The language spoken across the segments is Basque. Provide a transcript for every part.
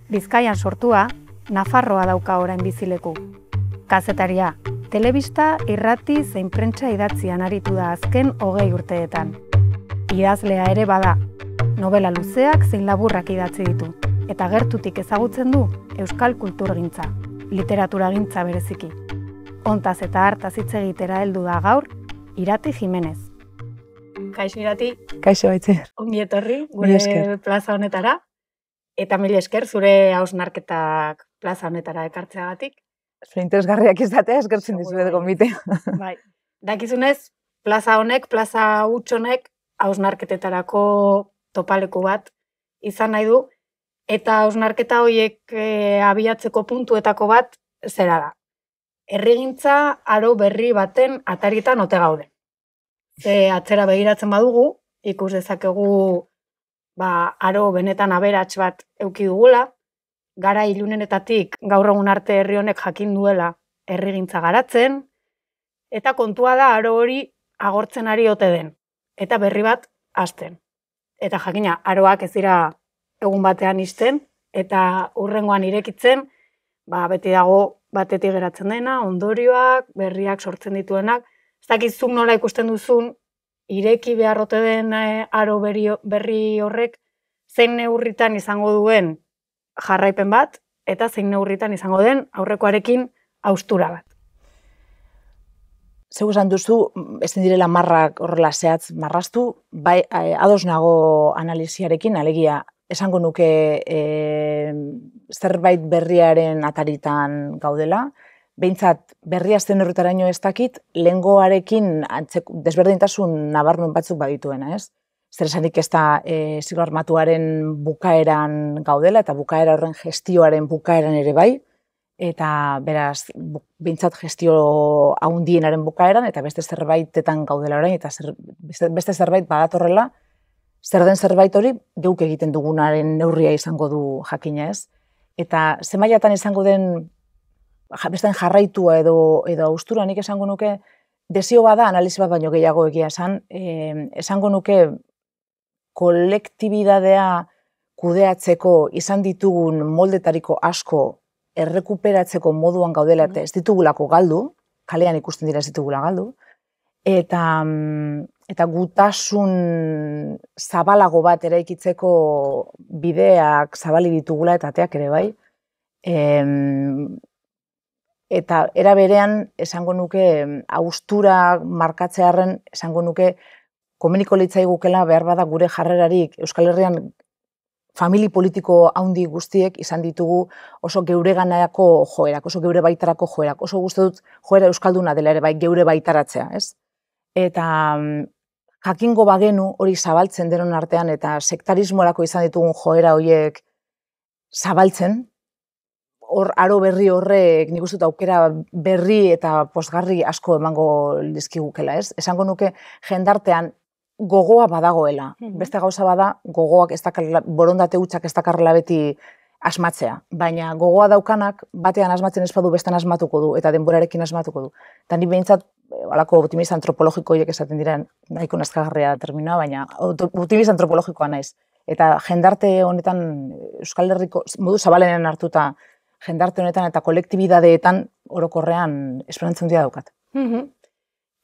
Bizkaian sortua, Nafarroa dauka orain bizileku. Kazetaria, telebista, irrati zein prentsa idatzian aritu da azken 20 urteetan. Idazlea ere bada, novela luzeak zein laburrak idatzi ditu, eta gertutik ezagutzen du euskal kulturgintza, literaturagintza bereziki. Hontaz eta hartaz hitz egitera heldu da gaur, Irati Jimenez. Kaixo Irati. Kaixo Baitzer. Ongi etorri gure plaza honetara. Eta mila esker zure hausnarketak plaza honetara ekartzeagatik. Zure interesgarriak izatea eskertzen dizuet gonbitea. Bai. Dakizunez, plaza honek, plaza huts honek hausnarketetarako topaleku bat izan nahi du, eta hausnarketa horiek abiatzeko puntuetako bat zera da. Herrigintza aro berri baten atarietan ote gaude. Atzera begiratzen badugu, ikus dezakegu aro benetan aberats bat eduki dugula, gara ilunenetatik gaur egun arte herri honek jakin duela herrigintza garatzen, eta kontua da aro hori agortzen ari ote den, eta berri bat hasten. Eta jakina, aroak ez dira egun batean isten, eta hurrengoan irekitzen, beti dago batetik geratzen dena, ondorioak, berriak sortzen dituenak. Ez dakizuk nola ikusten duzun, ireki beharrote den aro berri horrek, zein neurritan izango duen jarraipen bat, eta zein neurritan izango den aurrekoarekin haustura bat. Zeu esan duzu, ezin direla marrak horrela zehatz marraztu, bai ados nago analisiarekin, alegia esango nuke zerbait berriaren ataritan gaudela, behintzat berria azten horretaraino ez dakit, lehengoarekin desberdintasun nabarmen batzuk badituena, ez? Zer esanik ez da siglo armatuaren bukaeran gaudela, eta bukaera horren gestioaren bukaeran ere bai, eta beraz, behintzat gestio haundienaren bukaeran, eta beste zerbaitetan gaudela orain, eta beste zerbait badatorrela, zer den zerbait hori geuk egiten dugunaren neurria izango du jakina, ez? Eta ze mailatan izango den bestean jarraitua edo haustura, nik esango nuke, desio bada, analizi bat baino gehiago egia esango nuke kolektibidadea kudeatzeko izan ditugun moldetariko asko errekuperatzeko moduan gaudela eta ez ditugulako galdu, kalean ikusten dira ez ditugula galdu, eta gutasun zabalago bat eraikitzeko bideak zabali ditugula eta ateak ere bai, eta era berean esango nuke haustura markatzearren esango nuke komeniko litzaigukela behar bada gure jarrerarik Euskal Herrian famili politiko handi guztiek izan ditugu oso geureganako joerak, oso geure baitarako joerak, oso guzti dut joera euskalduna dela ere bai geure baitaratzea, ez? Eta jakingo bagenu hori zabaltzen denon artean eta sektarismoarako izan ditugun joera horiek zabaltzen, hor aro berri horrek nik uste dut aukera berri eta pozgarri asko emango dizkigukela, ez? Esango nuke jendartean gogoa badagoela. Beste gauza bada gogoak borondate hutsak ez dakarrela beti asmatzea, baina gogoa daukanak batean asmatzen ez badu bestean asmatuko du eta denborarekin asmatuko du. Eta ni behintzat halako optimista antropologiko horiek esaten diren nahiko nazkagarria terminoa, baina optimista antropologikoa naiz. Eta jendarte honetan Euskal Herriko modu zabalenean hartuta jendarte honetan eta kolektibidadeetan orokorrean esperantza handia daukat.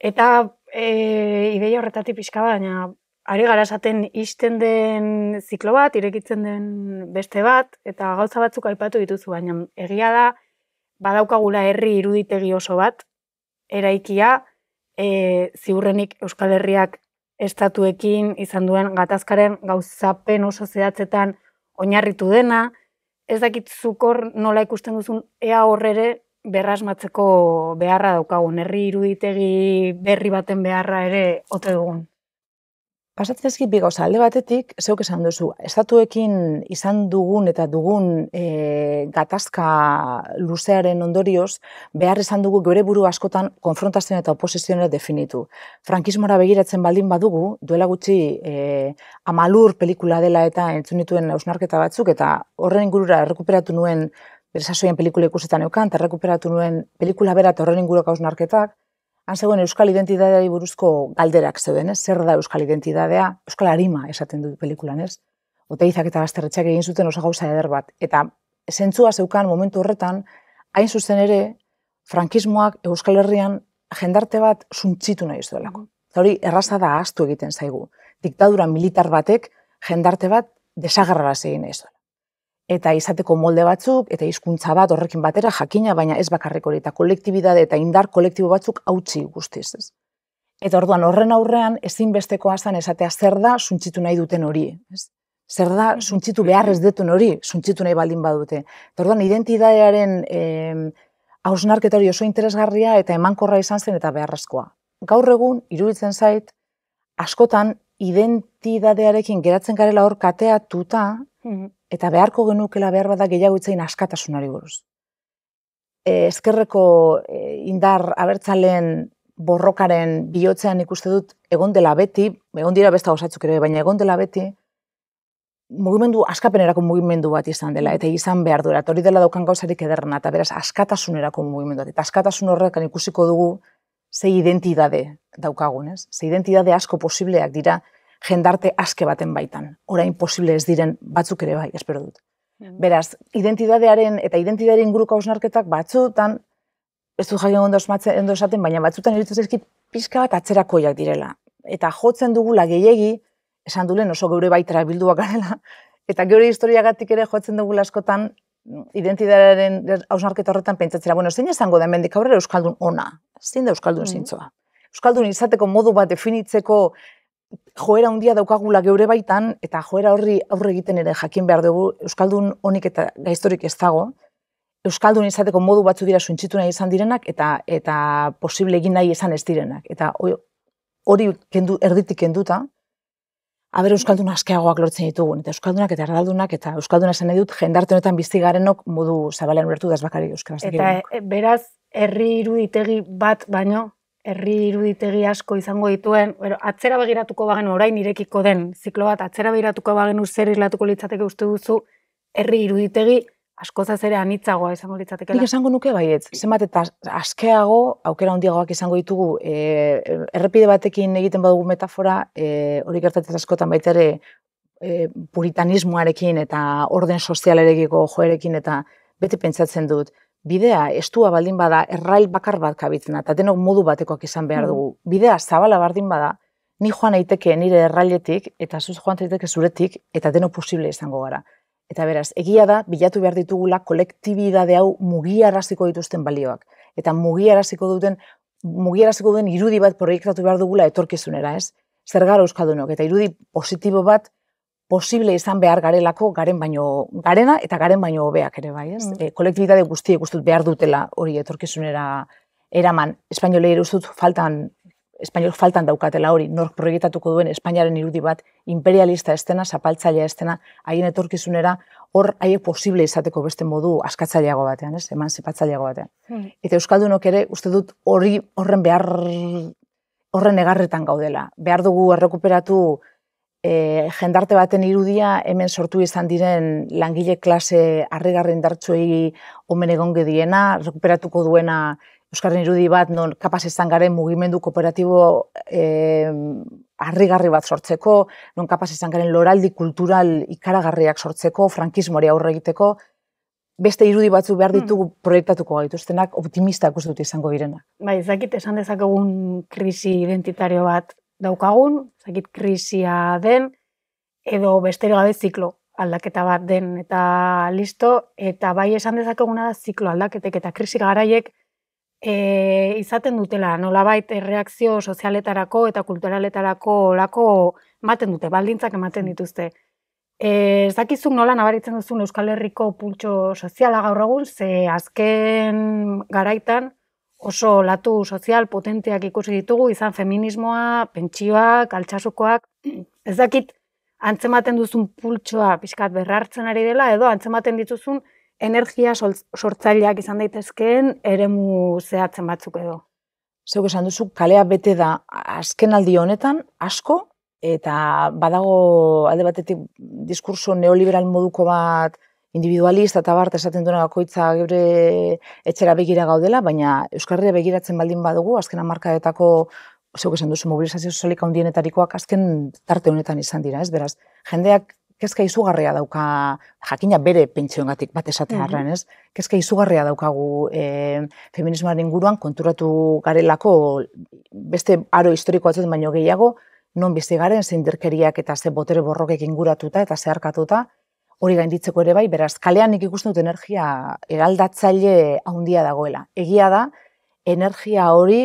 Eta ideia horretatik pixka baina ari gara esaten ixten den ziklo bat, irekitzen den beste bat, eta gauza batzuk aipatu dituzu, baina egia da badaukagula herri iruditegi oso bat, eraikia ziurrenik Euskal Herriak estatuekin izan duen gatazkaren gauzapen oso zehatzetan oinarritu dena, ez dakit zukor nola ikusten duzun ea horrere berrasmatzeko beharra daukagun, herri iruditegi berri baten beharra ere ote dugun. Pasatzen ezkit bi gauza, alde batetik, zeuk esan duzu, estatuekin izan dugun eta dugun gatazka luzearen ondorioz, behar izan dugu geure buru askotan konfrontazioa eta oposizioa definitu. Frankismora begiratzen baldin badugu, duela gutxi Amalur pelikula dela eta entzun dituen hausnarketa batzuk, eta horren ingurura errekuperatu nuen bere sasoien pelikula ikusetan eukan, eta errekuperatu nuen pelikula bera eta horren inguruko hausnarketak, han zegoen euskal identitateari buruzko galderak zeuden, ez? Zer da euskal identitatea? Euskal arima esaten du pelikulan, ez? Oteizak eta Basterretxeak egin zuten oso gauza eder bat. Eta zentzua zeukan momentu horretan, hain zuzen ere, frankismoak Euskal Herrian jendarte bat suntzitu nahi zuelako. Eta hori erraza da ahaztu egiten zaigu. Diktadura militar batek jendarte bat desagerraraz egin nahi zuela. Eta izateko molde batzuk, eta hizkuntza bat horrekin batera jakina, baina ez bakarrik hori, eta kolektibidade eta indar kolektibo batzuk hautsi guztiz. Ez? Eta orduan horren aurrean ezinbestekoa zen esatea zer da suntzitu nahi duten hori. Ez? Zer da suntzitu behar ez duten hori, suntzitu nahi baldin badute. Eta orduan identitatearen hausnarketa hori oso interesgarria eta emankorra izan zen eta beharrezkoa. Gaur egun, iruditzen zait, askotan identitatearekin geratzen garela hor kateatuta, eta beharko genukela behar bada gehiago itzein askatasunari buruz. Ezkerreko indar abertzaleen borrokaren bihotzean ikuste dut egon dela beti, egon dira besta osatzuk ere, baina egon dela beti, mugimendu, askapenerako mugimendu bat izan dela, eta izan behar duela, eta hori dela daukan gauzarik ederrena, eta beraz askatasunerako mugimendu, eta askatasun horrekan ikusiko dugu ze identitate daukagun, ez? Ze identitate asko posibleak dira jendarte aske baten baitan. Orain posible ez diren batzuk ere bai, espero dut. Beraz, identitatearen eta identitatearen inguruko hausnarketak batzutan, ez du jakin ondo esaten, baina batzutan iruditzen zaizkit pixka bat atzerakoiak direla. Eta jotzen dugula gehiegi, esan dulen oso geure baitara bilduak garela, eta geure historiagatik ere jotzen dugula askotan identitatearen hausnarketa horretan pentsatzera, bueno, zein izango da hemendik aurrera euskaldun ona, zein da euskaldun zintzoa. Euskaldun izateko modu bat definitzeko joera handia daukagula geure baitan, eta joera horri aurre egiten ere jakin behar dugu, euskaldun honik eta gaiztorik ez dago, euskaldun izateko modu batzu dira suntzitu nahi izan direnak, eta posible egin nahi izan ez direnak. Eta hori erditik kenduta, aber euskaldun askeagoak lortzen ditugun, eta euskaldunak eta erdaldunak, eta euskalduna esan nahi dut, jendarte honetan bizi garenok modu zabalean ulertu da ez bakarrik euskaraz. Eta beraz, herri iruditegi bat baino, herri iruditegi asko izango dituen, atzera begiratuko bagenu orain irekiko den ziklo bat, atzera begiratuko bagenu zer islatuko litzateke uste duzu, herri iruditegi askozaz ere anitzagoa izango litzatekela. Nik esango nuke baietz, zenbat eta askeago, aukera handiagoak izango ditugu, errepide batekin egiten badugu metafora, hori gertatzen askotan baita ere puritanismoarekin eta orden sozialarekiko joerekin eta beti pentsatzen dut, bidea estua baldin bada errail bakar bat kabitzen eta denok modu batekoak izan behar dugu. Bidea zabala baldin bada, ni joan naiteke nire errailetik eta zuz joan naiteke zuretik eta denok posible izango gara. Eta beraz, egia da, bilatu behar ditugula kolektibidade hau mugiaraziko dituzten balioak. Eta mugiaraziko duen irudi bat proiektatu behar dugula etorkizunera, ez? Zer gara euskaldunok, eta irudi positibo bat posible izan behar garelako garena eta garen baino hobeak ere bai, ez? Kolektibidade guztiek ustut behar dutela hori etorkizunera eraman. Espainolei ere ustut faltan daukatela hori, nork proiektatuko duen Espainiaren irudi bat, imperialista estena, zapaltzailea estena, haien etorkizunera, hor haiek posible izateko beste modu askatzaileago batean, ez? Emantzipatzaileago batean. Eta euskaldunok ere, uste dut horren egarretan gaudela. Behar dugu errekuperatu jendarte baten irudia, hemen sortu izan diren langile klase harrigarri indartsuei omen egonge diena, errekuperatuko duena euskarren irudi bat, non kapaz izan garen mugimendu kooperatibo harrigarri bat sortzeko, non kapaz izan garen loraldi kultural ikaragarriak sortzeko, frankismoari aurre egiteko, beste irudi batzu behar ditugu proiektatuko gaituztenak, optimistak uste dut izango direnak. Bai, ez dakit esan dezakegun krisi identitario bat daukagun, ez dakit krisia den, edo besterik gabe ziklo aldaketa bat den, eta listo, eta bai esan dezakeguna da ziklo aldaketek eta krisi garaiek izaten dutela, nolabait erreakzio sozialetarako eta kulturaletarako olako ematen dute, baldintzak ematen dituzte. Ez dakizuk nola nabaritzen duzun Euskal Herriko pultso soziala gaur egun, ze azken garaitan oso latu sozial potenteak ikusi ditugu, izan feminismoa, pentsioak, altxasukoak, ez dakit antzematen duzun pultsoa pixkat berrartzen ari dela, edo antzematen dituzun energia sortzaileak izan daitezkeen eremu zehatzen batzuk edo. Zeuk esan duzu, kalea bete da azken aldi honetan asko, eta badago alde batetik diskurso neoliberal moduko bat individualista eta bart esaten duena bakoitza geure etxera begira gaudela, baina Euskarria begiratzen baldin badugu, azken hamarkadetako zeuk esan duzu mobilizazio sozialik handienetarikoak azken tarte honetan izan dira, ez? Beraz, jendeak kezka izugarria dauka, jakina bere pentsioengatik bat esatearren, ez? Kezka izugarria daukagu feminismoaren inguruan konturatu garelako beste aro historiko batzuen baino gehiago, non bizi garen ze indarkeriak eta ze botere borrokek inguratuta eta zeharkatuta, hori gainditzeko ere bai, beraz, kalean nik ikusten dut energia eraldatzaile handia dagoela. Egia da, energia hori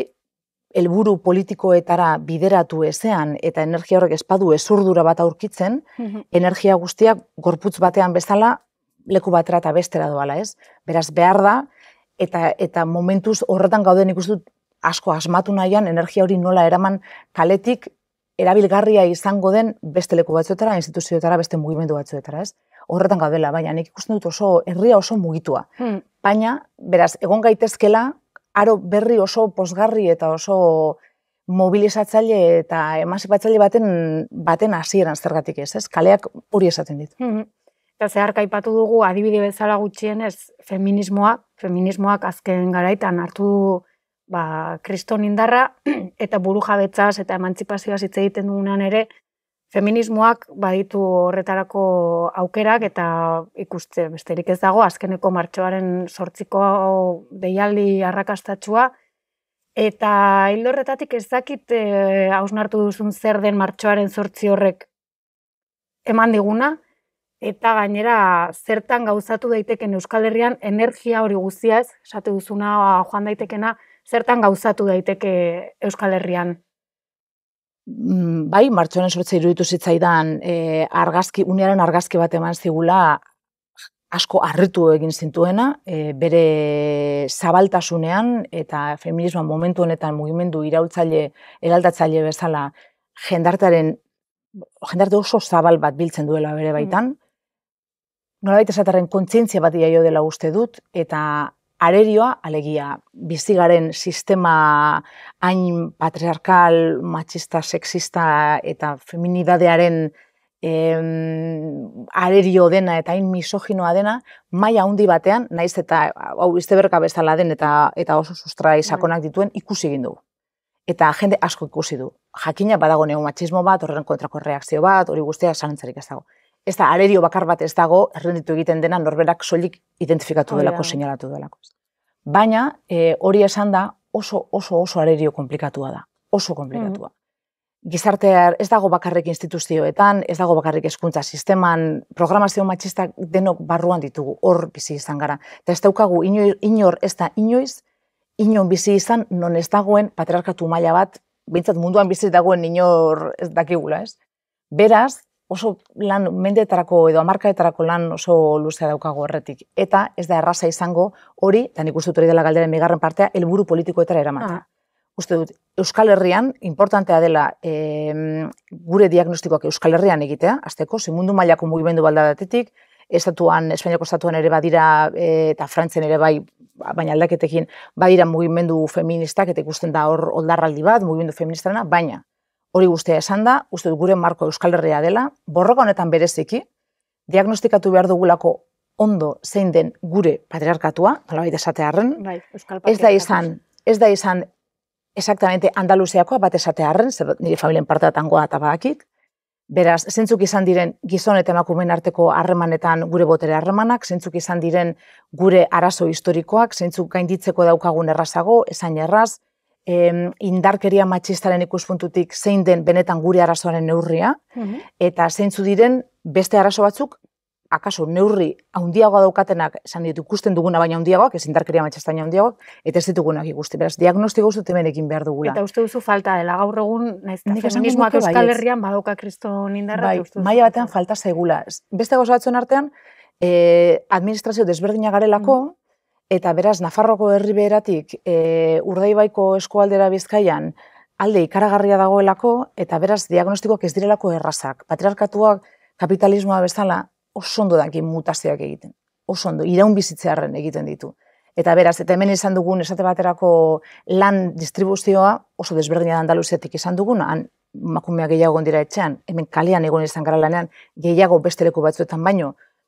helburu politikoetara bideratu ezean eta energia horrek espadu ezurdura bat aurkitzen, energia guztiak gorputz batean bezala leku batera eta bestera doala, ez? Beraz, behar da, eta momentuz horretan gauden ikusten dut asko asmatu nahian, energia hori nola eraman kaletik erabilgarria izango den beste leku batzuetara, instituzioetara, beste mugimendu batzuetara, ez? Horretan gaudela, baina nik ikusten dut herria oso mugitua. Baina, beraz, egon gaitezkela, aro berri oso posgarri eta oso mobilizatzaile eta emanzipatzaile baten hasieran zergatik ez, Kaleak hori esaten dit. Eta zeharka aipatu dugu, adibide bezala gutxienez, feminismoak azken garaitan hartu kriston indarra eta burujabetzaz eta emantzipazioaz hitz egiten dugunan ere, feminismoak baditu horretarako aukerak eta ikuste besterik ez dago, azkeneko martxoaren 8ko deialdi arrakastatsua, eta hildo horretatik ez dakit hausnartu duzun zer den martxoaren 8 horrek eman diguna, eta gainera zertan gauzatu daiteken Euskal Herrian energia hori guztiaz, esate duzuna joan daitekena, zertan gauzatu daiteke Euskal Herrian. Bai, martxoaren 8 iruditu zitzaidan unearen argazki bat eman zigula asko harritu egin zintuena, bere zabaltasunean eta feminismoa momentu honetan mugimendu iraultzaile, eraldatzaile bezala jendarte oso zabal bat biltzen duela bere baitan. Nolabait esatarren kontzientzia bat iaio dela uste dut, eta arerioa, alegia, bizigaren sistema hain patriarkal, machista, sexista eta feminidadearen arerio dena eta hain misoginoa dena, maila handi batean, naiz eta hau izteberka bezala den eta oso sustrai sakonak dituen ikusi egin dugu. Eta jende asko ikusi du. Jakina badago neomachismo bat, horren kontrako reakzio bat, hori guztia zalantzarik ez dago. Ez da, arerio bakar bat ez dago, errenditu egiten dena norberak soilik identifikatu delako, seinalatu delako. Baina, hori esan da, oso arerio komplikatua da. Oso komplikatua. Gizartea ez dago bakarrik instituzioetan, ez dago bakarrik hezkuntza sisteman, programazio matxistak denok barruan ditugu, hor bizi izan gara. Eta ez daukagu inor ez da inoiz, inon bizi izan, non ez dagoen patriarkatu maila bat, behintzat munduan bizi dagoen inor ez dakigula, ez? Beraz, oso lan mendeetarako edo hamarkadetarako lan oso luzea daukago horretik. Eta ez da erraza izango hori, eta nik uste dut hori dela galderen bigarren partea, helburu politikoetara eramatea. Uste dut, Euskal Herrian, importantea dela gure diagnostikoak Euskal Herrian egitea, azteko, mundu mailako mugimendu baldadatetik, Espainiako estatuan ere badira, eta Frantzian ere bai, baina aldaketekin, badira mugimendu feministak, eta ikusten da hor oldarraldi bat, mugimendu feministarena, baina hori guztia esan da, uste dut gure marko Euskal Herria dela, borroka honetan bereziki, diagnostikatu behar dugulako ondo zein den gure patriarkatua, nolabait esatearren, ez da izan exactamente Andaluziakoa bat esatearren, nire familien parteatangoa eta badakit, beraz, zentzuk izan diren gizon eta emakumeen arteko harremanetan gure botere harremanak, zentzuk izan diren gure arazo historikoak, zentzuk gainditzeko daukagun errazago, esain erraz, indarkeria matxistaren ikuspuntutik zein den benetan gure arazoaren neurria, eta zeintzu diren beste arazo batzuk, akaso neurri handiagoa daukatenak, esan ditu ikusten duguna baina handiagoak, ez indarkeria matxista baina handiagoak, eta ez ditugunak ikusti. Beraz, diagnostiko uste hemen egin behar dugula. Eta uste duzu falta dela gaur egun, feminismoak Euskal Herrian badauka kriston indarra. Bai, maila batean falta zaigula. Beste gauza batzuen artean, administrazio desberdina garelako, eta beraz, Nafarroko herri beheratik Urdaibaiko eskualdera Bizkaian alde ikaragarria dagoelako, eta beraz, diagnostikoak ez direlako errazak. Patriarkatuak, kapitalismoa bezala, oso ondo daki mutazioak egiten. Oso ondo, iraun bizitzearren egiten ditu. Eta beraz, eta hemen izan dugun esate baterako lan distribuzioa oso desberdina da Andaluziatik izan dugun, emakumeak gehiago dira etxean, hemen kalean egon izan gara lanean, gehiago beste leku batzuetan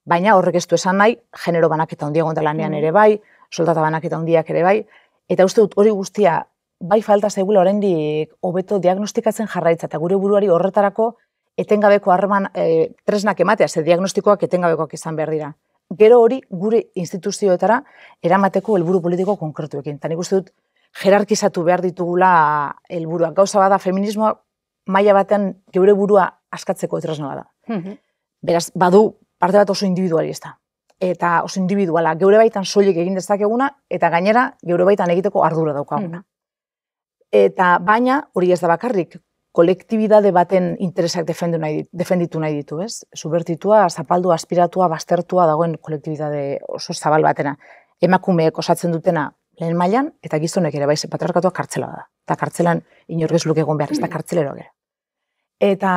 baina horrek ez du esan nahi, genero banaketa handiago da lanean ere bai, soldata banaketa handiak ere bai, eta uste dut hori guztia bai falta zaigula oraindik hobeto diagnostikatzen jarraitza, eta gure buruari horretarako etengabeko harreman tresnak ematea, ze diagnostikoak etengabekoak izan behar dira. Gero hori gure instituzioetara eramateko helburu politiko konkretuekin. Eta nik uste dut, jerarkizatu behar ditugula helburuak. Gauza bada, feminismoa maila batean geure burua askatzeko tresna bada. Beraz, badu parte bat oso individualista. Eta oso individuala, geure baitan soilik egin dezakeguna, eta gainera geure baitan egiteko ardura daukaguna. Eta baina, hori ez da bakarrik, kolektibidade baten interesak defenditu nahi ditu, ez? Subvertitua, zapaldua, aspiratua, baztertua dagoen kolektibidade oso zabal batena. Emakumeek osatzen dutena lehen mailan, eta gizonek ere, baiz, patriarkatua kartzela da. Eta kartzelan inorgez luke egon behar, ez da kartzelero gara. Eta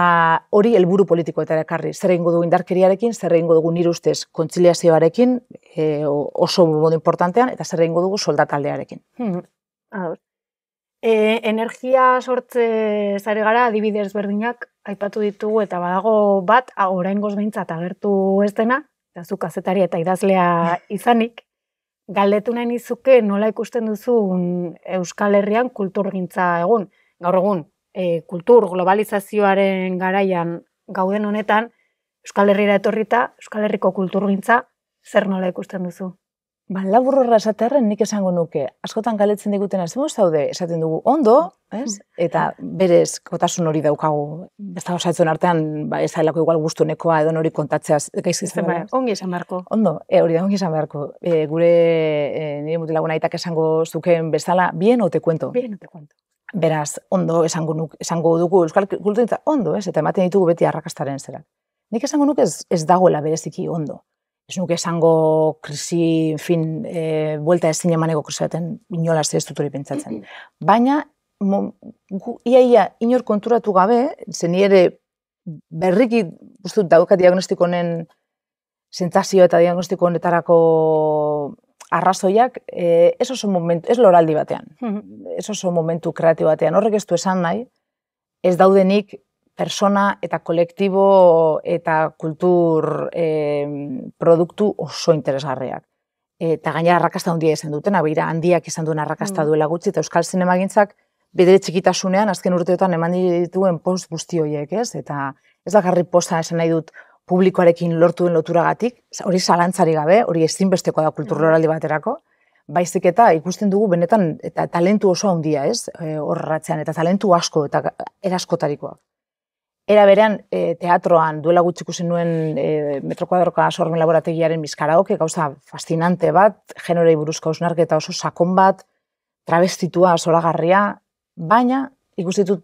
hori helburu politikoetara ekarri. Zer egingo dugu indarkeriarekin, zer egingo dugu nire ustez kontziliazioarekin, oso modu importantean, eta zer egingo dugu soldataldearekin. Energia sortze zare gara, adibidez berdinak aipatu ditugu, eta badago bat, oraingoz behintzat agertu ez dena, eta zu kazetari eta idazlea izanik, galdetu nahi nizuke nola ikusten duzun Euskal Herrian kulturgintza egun. Gaur egun, kultur globalizazioaren garaian gauden honetan, Euskal Herrira etorrita, Euskal Herriko kulturgintza, zer nola ikusten duzu? Laburrora esatearen nik esango nuke, askotan galetzen digutena, zemo zaude, esaten dugu, ondo, ez? Eta berez, kotasun hori daukagu, ez da osaitzen artean, ez dailako igual guztunekoa edo hori kontatzea gaizki izan da. Ongi esan beharko. Ondo, hori da, ongi esan beharko. Gure nire mutilaguna aitak esango zukeen bezala, bien o te cuento? Bien o te cuento. Beraz, ondo esango dugu Euskal Kulturgintza, ondo, ez? Eta ematen ditugu beti arrakastaren zera. Nik esango nuke ez dagoela bereziki ondo. Ez nuke esango krisi, buelta ezin emaneko krisi baten inolaz ez dut hori pentsatzen. Baina, ia inor konturatu gabe, zen ere berriki guztut dauka diagnostiko honen sentsazio eta diagnostiko honetarako arrazoiak, ez loraldi batean, ez oso momentu kreatibo batean. Horrek ez du esan nahi, ez daudenik persona eta kolektibo eta kultur produktu oso interesgarriak. Eta gainera arrakasta handia izan dutena, beira handiak izan duen arrakasta duela gutxi, eta Euskal Zinemagintzak bere txikitasunean azken urteotan eman dituen post guzti horiek, ez? Eta ez bakarrik posta esan nahi dut publikoarekin lortu den loturagatik, hori zalantzari gabe, hori ezinbesteko da kulturloraldi baterako, baizik eta ikusten dugu benetan eta talentu oso handia, ez? Horratzean, eta talentu asko eta eraskotarikoak. Era berean, teatroan duela gutxi ikusi nuen Metro Kuadroka sormen laborategiaren bizkaraoke, gauza fascinante bat, generoi buruzko hausnarketa oso sakon bat, travestitua, zoragarria, baina ikusi dut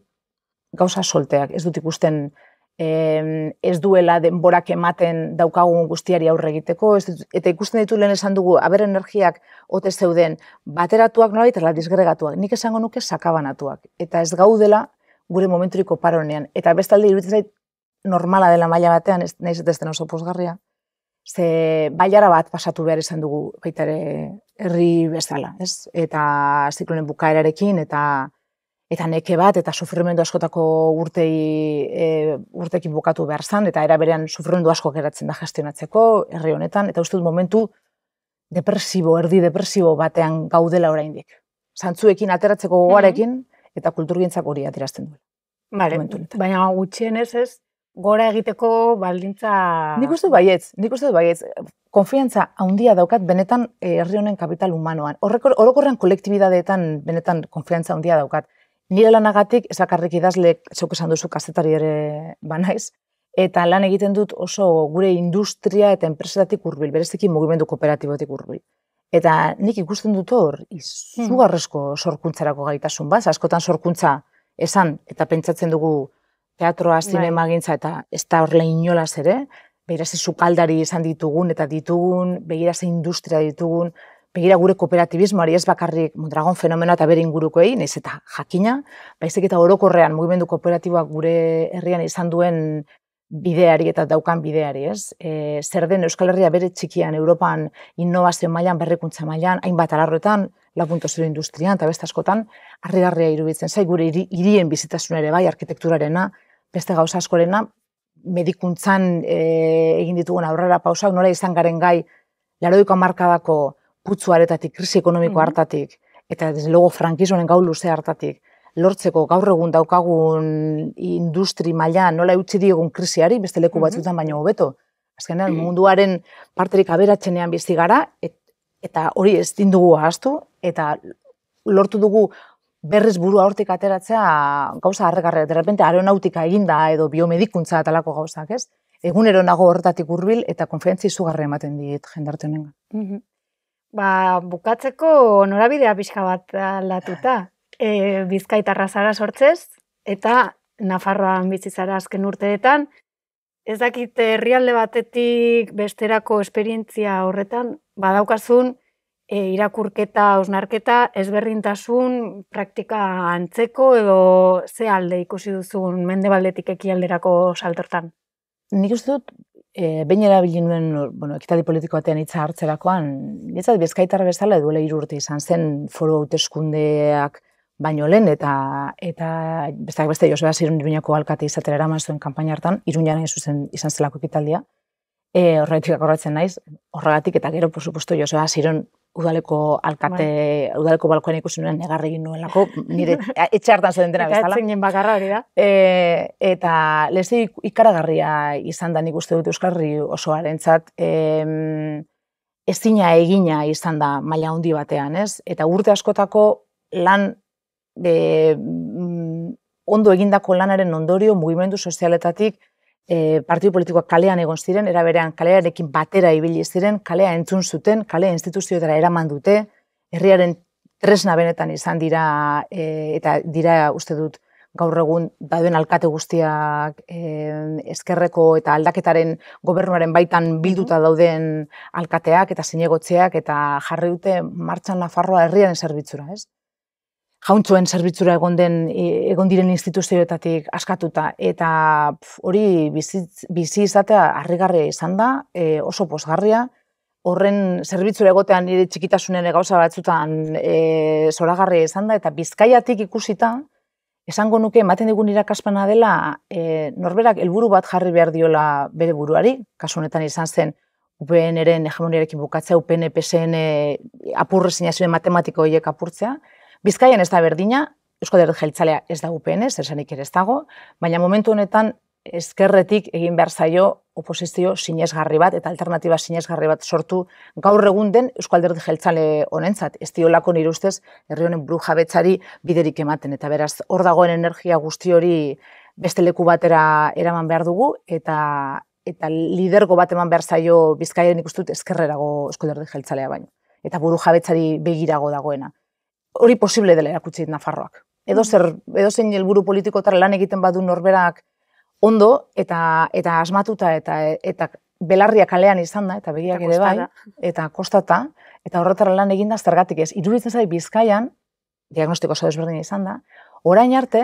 gauza solteak, ez dut ikusten ez duela denborak ematen daukagun guztiari aurre egiteko, eta ikusten ditu lehen esan dugu, aber energiak ote zeuden bateratuak nolabait eta disgregatuak, nik esango nuke sakabanatuak, eta ez gaudela gure momenturiko paronean. Eta bestalde iruditzen zait normala dela maila batean, nahiz ez den oso pozgarria, ze bailara bat pasatu behar izan dugu baita ere herri bezala, ez? Eta ziklonen bukaerarekin, eta neke bat, eta sufrimendu askotako urtekin bukatu behar zan, eta era berean sufrimendu asko geratzen da gestionatzeko herri honetan, eta uste dut momentu erdi depresibo batean gaudela oraindik. Zantzuekin ateratzeko gogoarekin, eta kulturgintzak hori atirazten duela. Vale, baina gutxienez ez, gora egiteko baldintza... Nik uste dut baietz. Konfiantza handia daukat benetan herri honen kapital humanoan. Orokorrean kolektibidadeetan benetan konfiantza handia daukat. Nire lanagatik, ez bakarrik idazlek, zeuk esan duzu kazetari ere banaiz, eta lan egiten dut oso gure industria eta enpresetatik hurbil, bereziki mugimendu kooperatibotik hurbil. Eta nik ikusten dut hor, izugarrezko sorkuntzarako gaitasun bat, askotan sorkuntza esan eta pentsatzen dugu teatroa, zinemagintza eta ez da horrela inolaz ere, begira ze sukaldari izan ditugun eta ditugun, begira ze industria ditugun, begira gure kooperatibismoari ez bakarrik Mondragon fenomenoa eta bere ingurukoei, nahiz eta jakina, baizik eta orokorrean mugimendu kooperatiboak gure herrian izan duen bideari eta daukan bideari, ez? Zer den Euskal Herria bere txikian, Europan innovazio mailan, berrikuntza mailan, hainbat alarroetan, 4.0 industrian eta beste askotan, harrigarria iruditzen zait gure hirien bizitasuna ere bai, arkitekturarena, beste gauza askorena, medikuntzan egin ditugun aurrera pausak, nola izan garen gai, 80ko hamarkadako putzu haretatik, krisi ekonomiko hartatik, eta desde luego frankismoen gau luze hartatik, lortzeko gaur egun daukagun industri maila nola eutsi diegun krisiari, beste leku batzutan baino hobeto. Azkenean munduaren parterik aberatzenean bizi gara, eta hori ez dugu ahaztu, eta lortu dugu berriz burua hortik ateratzea gauza harregarriak, de repente aeronautika eginda edo biomedikuntza atalako gauzak, ez? Egunero nago horretatik hurbil eta konfiantza izugarri ematen dit jendarte honengan. Bukatzeko norabidea pixka bat aldatuta. Bizkaitarra zara sortzez, eta Nafarroan bizi zara azken urteetan. Ez dakit herrialde batetik besterako esperientzia horretan, badaukazun irakurketa, hausnarketa, ezberdintasun, praktika antzeko edo ze alde ikusi duzun mendebaldetik ekialderako saltortan? Nik uste dut, behin erabili nuen ekitaldi politiko batean hitza hartzerakoan, niretzat Bizkaitar bezala duela 3 urte izan zen foru hauteskundeak baino lehen, eta besteak beste Joseba Asiron Iruñako alkate izatera eraman zuen kanpaina hartan, Iruñan izan zelako ekitaldia. Horregatik akordatzen naiz, horregatik eta gero, por supuesto, Joseba Asiron udaleko alkate, udaleko balkoan ikusi nuen negarri egin nuelako, nire etxe hartan zen dena bezala. Eta etzinen bakarra hori da. Eta lezi ikaragarria izan da nik uste dut Euskal Herri osoarentzat, ezina egina izan da maila handi batean, ez? Eta urte askotako lan ondo egindako lanaren ondorio mugimendu sozialetatik partidu politikoak kalean egon ziren, era berean kalearekin batera ibili ziren, kalea entzun zuten, kalea instituzioetara eraman dute, herriaren tresna benetan izan dira, eta dira uste dut gaur egun dauden alkate guztiak ezkerreko eta aldaketaren gobernuaren baitan bilduta dauden alkateak eta zinegotzeak eta jarri dute martxan Nafarroa herriaren zerbitzura, ez? Jauntzuen zerbitzura egon diren instituzioetatik askatuta, eta hori bizi izatea harrigarria izan da, oso pozgarria, horren zerbitzura egotean nire txikitasunen gauza batzutan zoragarria izan da, eta Bizkaiatik ikusita, esango nuke ematen digun irakaspena dela, norberak helburu bat jarri behar diola bere buruari, kasu honetan izan zen, UPN-eren hegemoniarekin bukatzea, UPN, PSN, apurrezinazioen matematiko horiek apurtzea. Bizkaian ez da berdina, Eusko Alderdi Jeltzalea ez da UPN, zer esanik ere ez dago, baina momentu honetan ezkerretik egin behar zaio oposizio sinesgarri bat eta alternatiba sinesgarri bat sortu gaur egun den Eusko Alderdi Jeltzale honentzat. Ez diolako nire ustez herri honen burujabetzari biderik ematen, eta beraz hor dagoen energia guzti hori beste leku batera eraman behar dugu, eta lidergo bat eman behar zaio Bizkaian ikustut ezkerrerago Eusko Alderdi Jeltzalea baino, eta burujabetzari begirago dagoena. Hori posible dela erakutsi dit Nafarroak. Edozein helburu politikotara lan egiten badu norberak ondo eta asmatuta eta belarria kalean izan da, eta begiak ere bai, eta kostata, eta horretara lan eginda zergatik ez. Iruditzen zait Bizkaian, diagnostiko oso desberdina izan da, orain arte,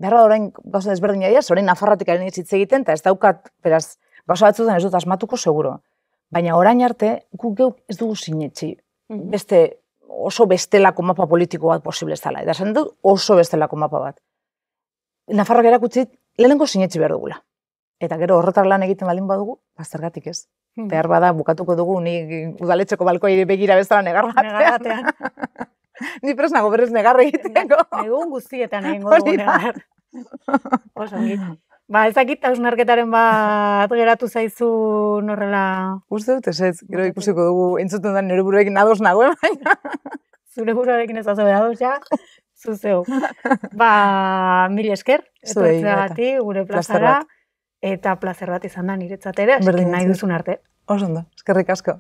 behar da orain gauza desberdina dira, orain Nafarroatik ari hitz egiten, eta ez daukat, beraz, gauza batzutan ez dut asmatuko seguro. Baina orain arte, guk geuk ez dugu sinetxi, oso bestelako mapa politiko bat posible ez dela. Eta esan dut oso bestelako mapa bat. Nafarroak erakutsi lehenengo sinetxi behar dugula. Eta gero horretar lan egiten baldin badugu, zergatik ez. Behar bada bukatuko dugu, ni udaletxeko balkoa begira bezala negarratean. Ni presnago berrez negar egiteko. Egun guztietan egingo dugu negar. Oso ongi. Ez dakit hausnarketaren bat geratu zaizu norrela... Uste dut ez, gero ikusiko dugu entzuten da nire buruekin ados nagoen, baina... Zure buruarekin ez azobe ados, ja, zuzeu. Mil esker, etortzeagatik gure plazara, eta plazer bat izan da niretzat ere, nahi duzun arte. Oso ondo, eskerrik asko.